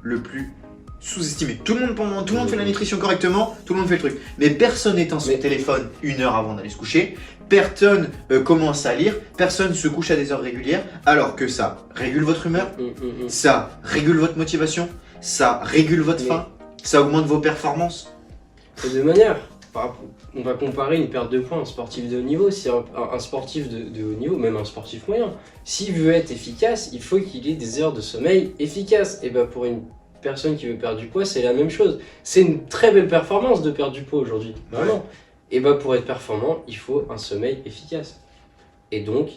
le plus sous-estimé. Tout le monde fait la nutrition correctement, tout le monde fait le truc. Mais personne n'éteint son téléphone 1 heure avant d'aller se coucher. Personne commence à lire. Personne se couche à des heures régulières. Alors que ça régule votre humeur, ça régule votre motivation, ça régule votre faim, ça augmente vos performances. Et de manière, on va comparer une perte de poids à un sportif de haut niveau. Si un sportif de haut niveau, même un sportif moyen, s'il veut être efficace, il faut qu'il ait des heures de sommeil efficaces. Et pour une personne qui veut perdre du poids, c'est la même chose. C'est une très belle performance de perdre du poids aujourd'hui, vraiment. Ouais. Et pour être performant, il faut un sommeil efficace. Et donc,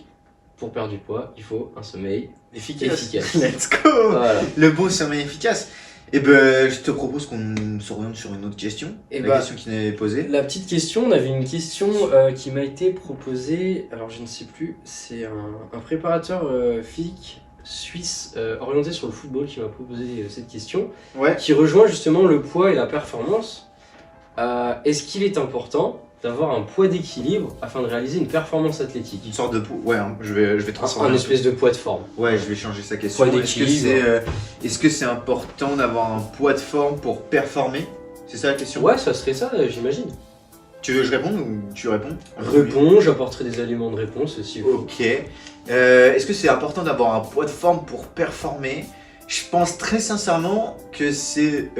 pour perdre du poids, il faut un sommeil efficace. Let's go. Voilà. Le bon sommeil efficace. Et je te propose qu'on s'oriente sur une autre question. Question qui m'avait posée. La petite question, on avait une question qui m'a été proposée, alors je ne sais plus, c'est un préparateur physique suisse orienté sur le football qui m'a proposé cette question, qui rejoint justement le poids et la performance. Est-ce qu'il est important d'avoir un poids d'équilibre afin de réaliser une performance athlétique? Une sorte de poids, je vais transformer un espèce de poids de forme. Ouais, je vais changer sa question. Poids d'équilibre. Est-ce que c'est important d'avoir un poids de forme pour performer? C'est ça la question? Ouais, ça serait ça, j'imagine. Tu veux que je réponde ou tu réponds? Réponds, j'apporterai des éléments de réponse aussi. Ok. Est-ce que c'est important d'avoir un poids de forme pour performer? Je pense très sincèrement que c'est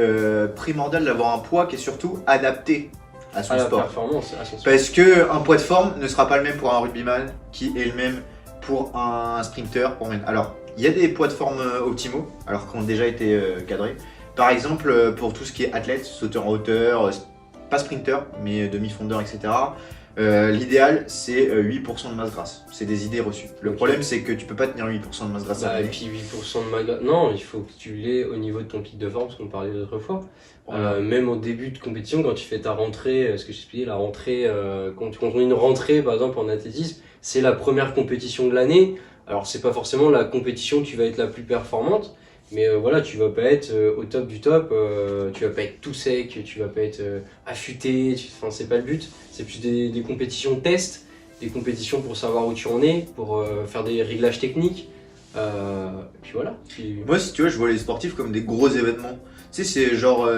primordial d'avoir un poids qui est surtout adapté à son sport. Performance, à son sport. Parce qu'un poids de forme ne sera pas le même pour un rugbyman qui est le même pour un sprinter. Alors, il y a des poids de forme optimaux, alors qui ont déjà été cadrés. Par exemple, pour tout ce qui est athlète, sauteur en hauteur, pas sprinter, mais demi-fondeur, etc. L'idéal, c'est 8% de masse grasse. C'est des idées reçues. Le problème, c'est que tu peux pas tenir 8% de masse grasse. Et puis 8% de masse grasse, non, il faut que tu l'aies au niveau de ton pic de forme, ce qu'on parlait l'autre fois. Même au début de compétition, quand tu fais ta rentrée, ce que j'expliquais, la rentrée, quand on a une rentrée par exemple en athlétisme, c'est la première compétition de l'année. Alors c'est pas forcément la compétition qui va être la plus performante, mais voilà, tu vas pas être au top du top, tu vas pas être tout sec, tu vas pas être affûté, enfin c'est pas le but. C'est plus des compétitions test, des compétitions pour savoir où tu en es, pour faire des réglages techniques. Et puis voilà. Moi, si tu vois, je vois les sportifs comme des gros événements. Tu sais, c'est genre,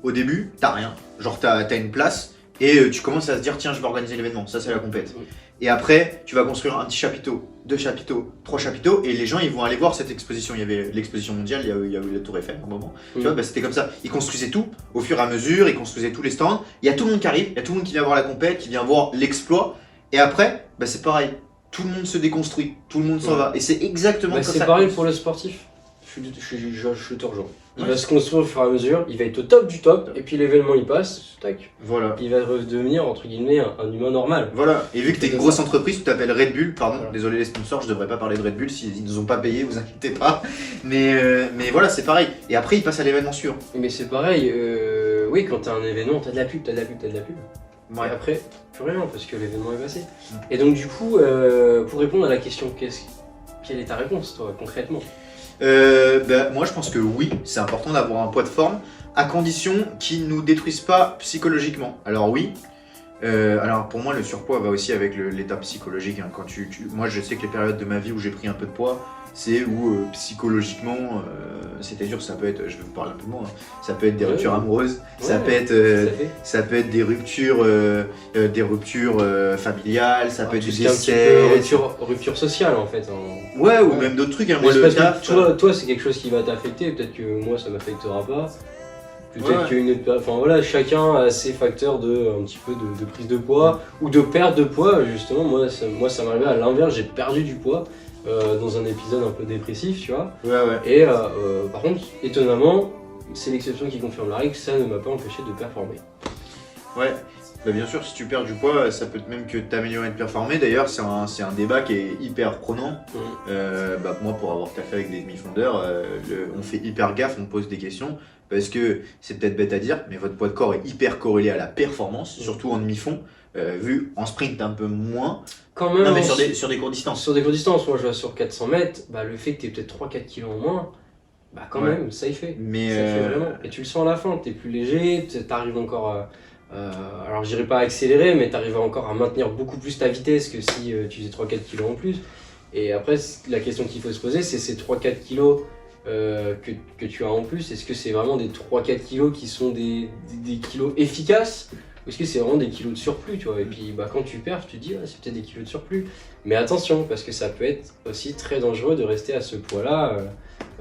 au début, t'as rien. Genre, t'as une place et tu commences à se dire, tiens, je vais organiser l'événement. Ça, c'est la compète. Et après, tu vas construire un petit chapiteau, 2 chapiteaux, 3 chapiteaux, et les gens, ils vont aller voir cette exposition. Il y avait l'exposition mondiale, il y a eu la Tour Eiffel à un moment. Tu vois, c'était comme ça. Ils construisaient tout au fur et à mesure, ils construisaient tous les stands. Il y a tout le monde qui arrive, il y a tout le monde qui vient voir la compète, qui vient voir l'exploit. Et après, c'est pareil. Tout le monde se déconstruit, tout le monde s'en va. Et c'est exactement comme ça. C'est pareil pour le sportif. Je te rejoins. Il va se construire au fur et à mesure, il va être au top du top, et puis l'événement il passe, tac. Voilà. Il va redevenir entre guillemets un humain normal. Voilà. Et vu que t'es une grosse entreprise, tu t'appelles Red Bull, pardon, désolé les sponsors, je devrais pas parler de Red Bull s'ils nous ont pas payé, vous inquiétez pas. Mais voilà, c'est pareil. Et après, il passe à l'événement suivant. Mais c'est pareil, oui, quand t'as un événement, t'as de la pub. Ouais. Et après, plus rien, parce que l'événement est passé. Et donc du coup, pour répondre à la question, quelle est ta réponse, toi, concrètement? Moi je pense que oui, c'est important d'avoir un poids de forme à condition qu'il ne nous détruise pas psychologiquement. Alors oui, alors pour moi le surpoids va aussi avec l'état psychologique. Hein. Quand moi je sais que les périodes de ma vie où j'ai pris un peu de poids, c'est où psychologiquement c'était dur. Ça peut être, je vais vous parler un peu de moi, hein. Ça peut être des ruptures amoureuses, ça peut être des ruptures familiales, ça peut être du décès, rupture sociale en fait. Ouais, ou même d'autres trucs. Hein. Moi, le taf, toi c'est quelque chose qui va t'affecter, peut-être que moi ça m'affectera pas. Peut-être qu'une autre, enfin voilà, chacun a ses facteurs un petit peu de prise de poids ou de perte de poids. Justement, moi ça m'arrivait à l'inverse, j'ai perdu du poids. Dans un épisode un peu dépressif, tu vois. Ouais. Et par contre, étonnamment, c'est l'exception qui confirme la règle, ça ne m'a pas empêché de performer. Ouais, bien sûr, si tu perds du poids, ça peut même que t'améliorer et de performer. D'ailleurs, c'est un débat qui est hyper prenant. Moi, pour avoir taffé avec des demi-fondeurs, on fait hyper gaffe, on pose des questions. Parce que c'est peut-être bête à dire, mais votre poids de corps est hyper corrélé à la performance, surtout en demi-fond. Vu en sprint un peu moins. Quand même, non, mais sur des courtes distances. Sur des courtes distances, moi je vais sur 400 mètres, le fait que tu aies peut-être 3-4 kilos en moins, bah quand Ouais. même, ça y fait. Mais Ça y fait vraiment. Et tu le sens à la fin, t'es plus léger, t'arrives encore. Alors je dirais pas à accélérer, mais t'arrives encore à maintenir beaucoup plus ta vitesse que si tu faisais 3-4 kilos en plus. Et après, la question qu'il faut se poser, c'est ces 3-4 kilos que tu as en plus. Est-ce que c'est vraiment des 3-4 kilos qui sont des kilos efficaces? Ou est-ce que c'est vraiment des kilos de surplus, tu vois? Et puis bah, quand tu perds, tu te dis, ouais, c'est peut-être des kilos de surplus. Mais attention, parce que ça peut être aussi très dangereux de rester à ce poids-là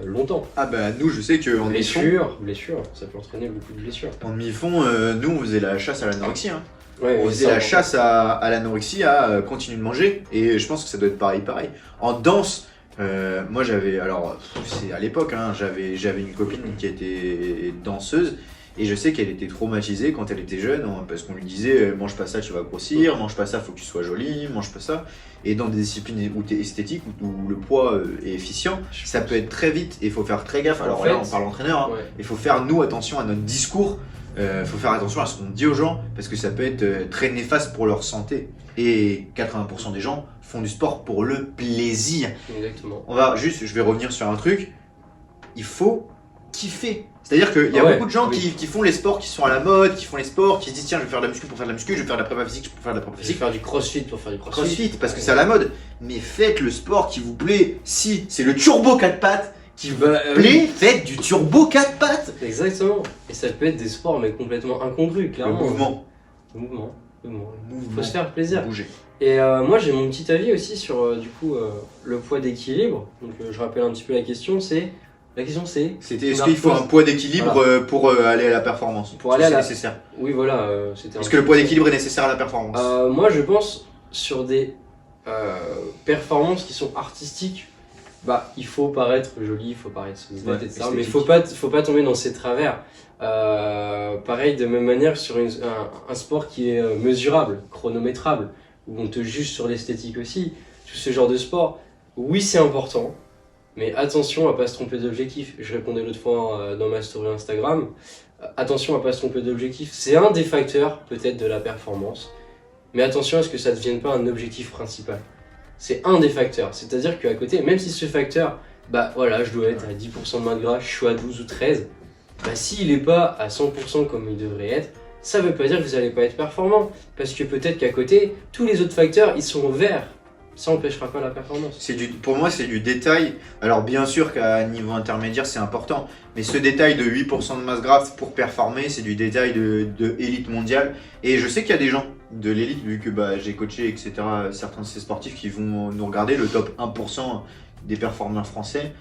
longtemps. ah bah nous, je sais qu'en demi-fond, Blessure, ça peut entraîner beaucoup de blessures. en demi-fond, nous on faisait la chasse à l'anorexie. Hein. Ouais, On mais faisait ça, la chasse à l'anorexie, à continuer de manger. Et je pense que ça doit être pareil. En danse, moi j'avais, alors c'est à l'époque, hein, j'avais une copine qui était danseuse. Et je sais qu'elle était traumatisée quand elle était jeune, hein, parce qu'on lui disait mange pas ça, tu vas grossir, mange pas ça, faut que tu sois jolie, mange pas ça. Et dans des disciplines où tu es esthétique, où le poids est efficient, ça peut être très vite et il faut faire très gaffe. Alors là, on parle entraîneur, hein, ouais. il faut faire nous attention à notre discours, il faut faire attention à ce qu'on dit aux gens, parce que ça peut être très néfaste pour leur santé. Et 80% des gens font du sport pour le plaisir. Exactement. Je vais revenir sur un truc, il faut kiffer. C'est-à-dire qu'il y a beaucoup de gens qui font les sports, qui sont à la mode, qui font les sports, qui se disent tiens je vais faire de la muscu pour faire de la muscu, je vais faire de la prépa physique pour faire de la prépa Je vais physique. faire du crossfit pour faire du crossfit. Crossfit parce que c'est à la mode. Mais faites le sport qui vous plaît. Si c'est le turbo 4 pattes qui vous plaît, faites du turbo 4 pattes. Exactement. Et ça peut être des sports mais complètement incongrus, clairement. Le mouvement. Le mouvement. Faut se faire plaisir. Bouger. Et moi j'ai mon petit avis aussi sur du coup le poids d'équilibre. Donc je rappelle un petit peu la question, c'est C'était est-ce qu'il faut un poids d'équilibre pour aller à la performance? Pour aller à la... nécessaire. Oui voilà, c'était Est-ce que le poids d'équilibre est nécessaire à la performance? Moi je pense sur des performances qui sont artistiques, bah il faut paraître joli, il faut paraître solide, etc. Mais faut pas tomber dans ces travers. Pareil de même manière sur un sport qui est mesurable, chronométrable, où on te juge sur l'esthétique aussi, tout ce genre de sport, oui c'est important, mais attention à pas se tromper d'objectif. Je répondais l'autre fois dans ma story Instagram, attention à pas se tromper d'objectif, c'est un des facteurs peut-être de la performance, mais attention à ce que ça ne devienne pas un objectif principal. C'est un des facteurs, c'est-à-dire qu'à côté, même si ce facteur, bah voilà, je dois être à 10% de masse grasse, je suis à 12 ou 13, bah s'il n'est pas à 100% comme il devrait être, ça veut pas dire que vous n'allez pas être performant, parce que peut-être qu'à côté, tous les autres facteurs, ils sont au vert. Ça n'empêchera pas la performance. Pour moi, c'est du détail. Alors, bien sûr qu'à niveau intermédiaire, c'est important. Mais ce détail de 8% de masse grasse pour performer, c'est du détail de élite mondiale. Et je sais qu'il y a des gens de l'élite, vu que j'ai coaché, etc., certains de ces sportifs qui vont nous regarder, le top 1% des performeurs français.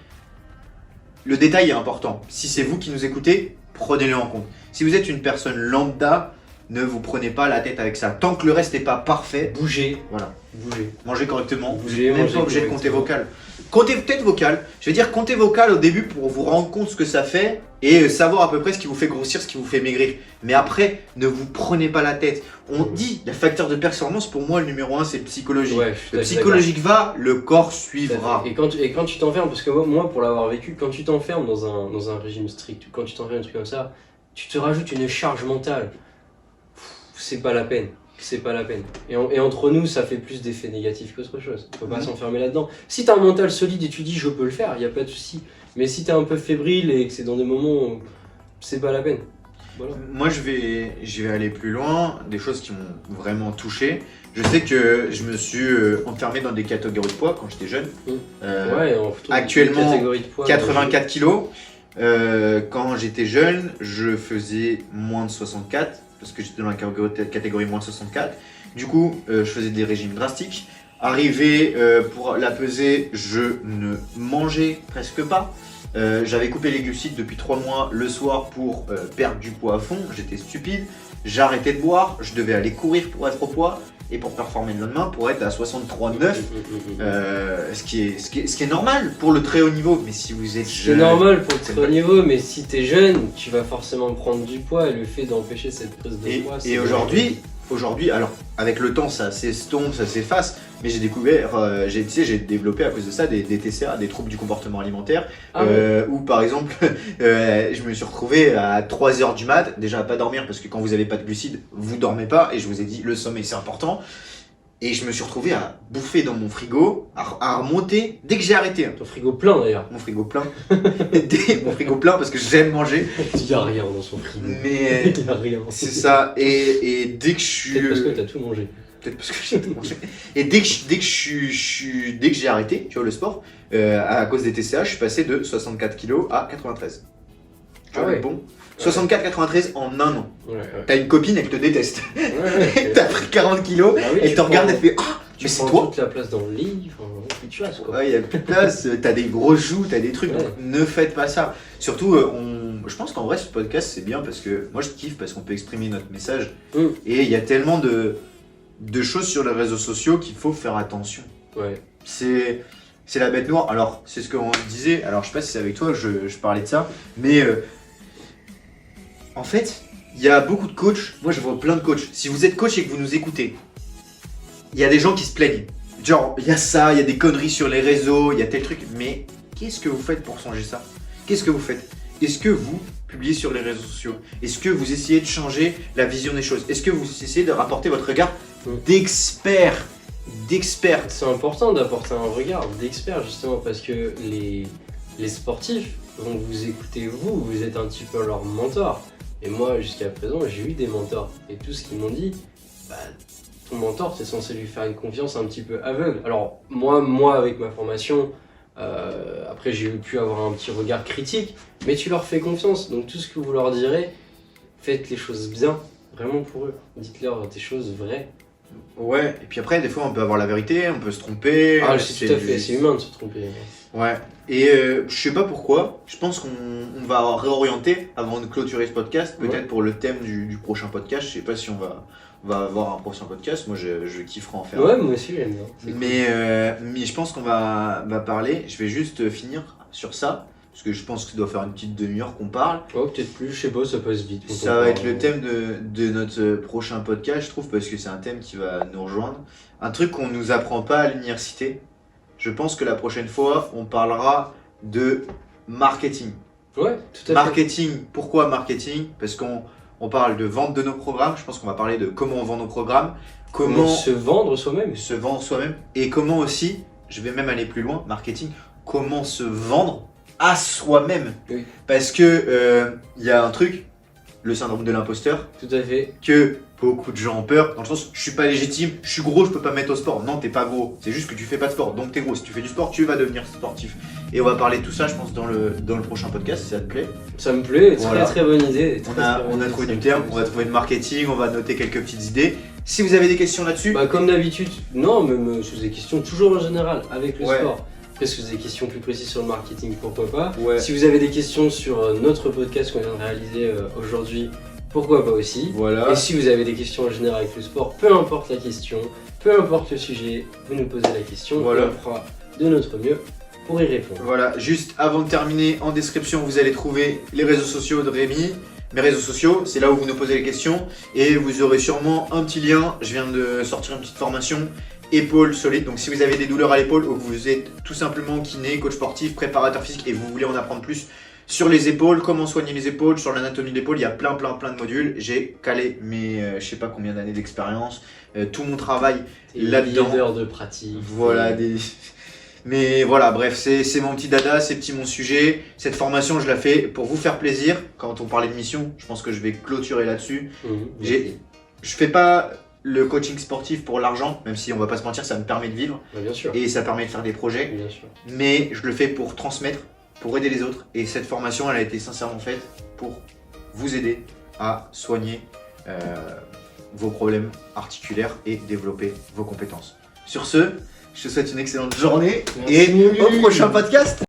Le détail est important. Si c'est vous qui nous écoutez, prenez-le en compte. Si vous êtes une personne lambda, ne vous prenez pas la tête avec ça. Tant que le reste n'est pas parfait, bougez. Voilà. Bougez. Mangez correctement. Bougez, même pas obligé de compter vocal. Comptez peut-être vocal. Je vais dire comptez vocal au début pour vous rendre compte ce que ça fait et savoir à peu près ce qui vous fait grossir, ce qui vous fait maigrir. Mais après, ne vous prenez pas la tête. On dit, le facteur de performance, pour moi, le numéro 1, c'est le psychologique. Ouais, le psychologique va, le corps suivra. Et quand tu t'enfermes, parce que moi, pour l'avoir vécu, quand tu t'enfermes dans un régime strict, quand tu t'enfermes un truc comme ça, tu te rajoutes une charge mentale. C'est pas la peine. C'est pas la peine. Et entre nous, ça fait plus d'effets négatifs qu'autre chose. Faut pas s'enfermer là-dedans. Si t'as un mental solide et tu dis je peux le faire, y a pas de souci. Mais si t'es un peu fébrile et que c'est dans des moments où c'est pas la peine. Voilà. Moi, je vais aller plus loin, des choses qui m'ont vraiment touché. Je sais que je me suis enfermé dans des catégories de poids quand j'étais jeune. Actuellement, catégorie de poids, 84 kilos. Quand j'étais jeune, je faisais moins de 64. Parce que j'étais dans la catégorie moins de 64. Du coup, je faisais des régimes drastiques. Arrivé pour la peser, je ne mangeais presque pas. J'avais coupé les glucides depuis 3 mois le soir pour perdre du poids à fond. J'étais stupide. J'arrêtais de boire. Je devais aller courir pour être au poids et pour performer le lendemain pour être à 63,9. Ce qui est normal pour le très haut niveau. Mais si vous êtes jeune. C'est normal pour le très haut niveau, mais si t'es jeune, tu vas forcément prendre du poids et le fait d'empêcher cette prise de poids. Et aujourd'hui, alors avec le temps ça s'estompe, ça s'efface, mais j'ai découvert, j'ai développé à cause de ça des TCA, des troubles du comportement alimentaire, où par exemple, je me suis retrouvé à 3h du mat, déjà à pas dormir parce que quand vous avez pas de glucides, vous dormez pas, et je vous ai dit le sommeil c'est important. Et je me suis retrouvé à bouffer dans mon frigo, à remonter dès que j'ai arrêté. Ton frigo plein d'ailleurs. Mon frigo plein. Mon frigo plein parce que j'aime manger. Il y a rien dans son frigo. Mais Il y a rien. c'est ça. Et dès que je suis. Peut-être parce que t'as tout mangé. Peut-être parce que j'ai tout mangé. Et dès que j'ai arrêté, tu vois, le sport, à cause des TCA, je suis passé de 64 kg à 93. Tu vois, Ah ouais. bon. 64-93 en un an. Ouais. T'as une copine, elle te déteste. Ouais. T'as pris 40 kilos, Bah oui, elle tu te regarde, prends- elle fait Ah, Tu mais c'est prends toi. toute la place dans le lit, enfin, tu vois, quoi. Ouais, y a plus de place, t'as des grosses joues, t'as des trucs, Ouais. donc ne faites pas ça. Surtout, je pense qu'en vrai, ce podcast, c'est bien parce que moi, je kiffe parce qu'on peut exprimer notre message. Mm. Et il y a tellement de choses sur les réseaux sociaux qu'il faut faire attention. Ouais. C'est la bête noire. Alors, c'est ce qu'on disait. Alors, je sais pas si c'est avec toi que je parlais de ça, mais en fait, il y a beaucoup de coachs. Moi, je vois plein de coachs. Si vous êtes coach et que vous nous écoutez, il y a des gens qui se plaignent. Genre, il y a ça, il y a des conneries sur les réseaux, il y a tel truc. Mais qu'est-ce que vous faites pour changer ça? Qu'est-ce que vous faites? Est-ce que vous publiez sur les réseaux sociaux? Est-ce que vous essayez de changer la vision des choses? Est-ce que vous essayez de rapporter votre regard d'expert? C'est important d'apporter un regard d'expert justement parce que les sportifs vont vous écouter vous êtes un petit peu leur mentor. Et moi jusqu'à présent j'ai eu des mentors et tout ce qu'ils m'ont dit, bah, ton mentor t'es censé lui faire une confiance un petit peu aveugle. Alors moi avec ma formation, après j'ai pu avoir un petit regard critique, mais tu leur fais confiance, donc tout ce que vous leur direz, faites les choses bien, vraiment pour eux, dites-leur des choses vraies. Ouais, et puis après, des fois, on peut avoir la vérité, on peut se tromper. Ah, c'est tout à fait, c'est humain de se tromper. Ouais, et je sais pas pourquoi, je pense qu'on va réorienter avant de clôturer ce podcast, peut-être pour le thème du prochain podcast. Je sais pas si on va avoir un prochain podcast, moi je kifferai en faire. Ouais, moi aussi j'aime bien. C'est cool. Mais je pense qu'on va parler, je vais juste finir sur ça, parce que je pense que ça doit faire une petite demi-heure qu'on parle. Oh, peut-être plus, je sais pas, ça passe vite. quand Ça on va parle. être le thème de notre prochain podcast, je trouve, parce que c'est un thème qui va nous rejoindre. Un truc qu'on nous apprend pas à l'université. Je pense que la prochaine fois, on parlera de marketing. Ouais, tout à fait. Marketing, pourquoi marketing? Parce qu'on parle de vente de nos programmes. Je pense qu'on va parler de comment on vend nos programmes, Comment se vendre soi-même. se vendre soi-même, et comment aussi, je vais même aller plus loin, marketing, comment se vendre à soi-même. Oui. Parce que il y a un truc, le syndrome de l'imposteur, Tout à fait. que beaucoup de gens ont peur, dans le sens, je suis pas légitime, je suis gros, je peux pas me mettre au sport. Non, t'es pas gros, c'est juste que tu fais pas de sport, donc t'es gros. Si tu fais du sport, tu vas devenir sportif. Et on va parler de tout ça, je pense, dans le prochain podcast, si ça te plaît. Ça me plaît, Voilà. très bonne idée. On a trouvé du terme, on va trouver le marketing, on va noter quelques petites idées. Si vous avez des questions là-dessus, Bah, comme d'habitude, non, même sur des questions toujours en général avec le Ouais. sport. Après, si vous avez des questions plus précises sur le marketing, pourquoi pas. ouais. Si vous avez des questions sur notre podcast qu'on vient de réaliser aujourd'hui, pourquoi pas aussi. Voilà. Et si vous avez des questions en général avec le sport, peu importe la question, peu importe le sujet, vous nous posez la question Voilà. et on fera de notre mieux pour y répondre. Voilà, juste avant de terminer, en description, vous allez trouver les réseaux sociaux de Rémi. Mes réseaux sociaux, c'est là où vous nous posez les questions. Et vous aurez sûrement un petit lien. Je viens de sortir une petite formation épaule solide. Donc si vous avez des douleurs à l'épaule ou que vous êtes tout simplement kiné, coach sportif, préparateur physique et vous voulez en apprendre plus sur les épaules, comment soigner les épaules, sur l'anatomie de l'épaule, il y a plein de modules. J'ai calé mes je sais pas combien d'années d'expérience, tout mon travail Et là-dedans. milliers d'heures de pratique. Voilà, mais voilà, bref, c'est mon petit dada, c'est mon sujet. Cette formation, je la fais pour vous faire plaisir. Quand on parlait de mission, je pense que je vais clôturer là-dessus. Je fais pas le coaching sportif pour l'argent, même si on va pas se mentir, ça me permet de vivre Bah, bien sûr. et ça permet de faire des projets. Bien sûr. Mais je le fais pour transmettre, pour aider les autres. Et cette formation, elle a été sincèrement faite pour vous aider à soigner vos problèmes articulaires et développer vos compétences. Sur ce, je te souhaite une excellente journée Merci. et au prochain podcast.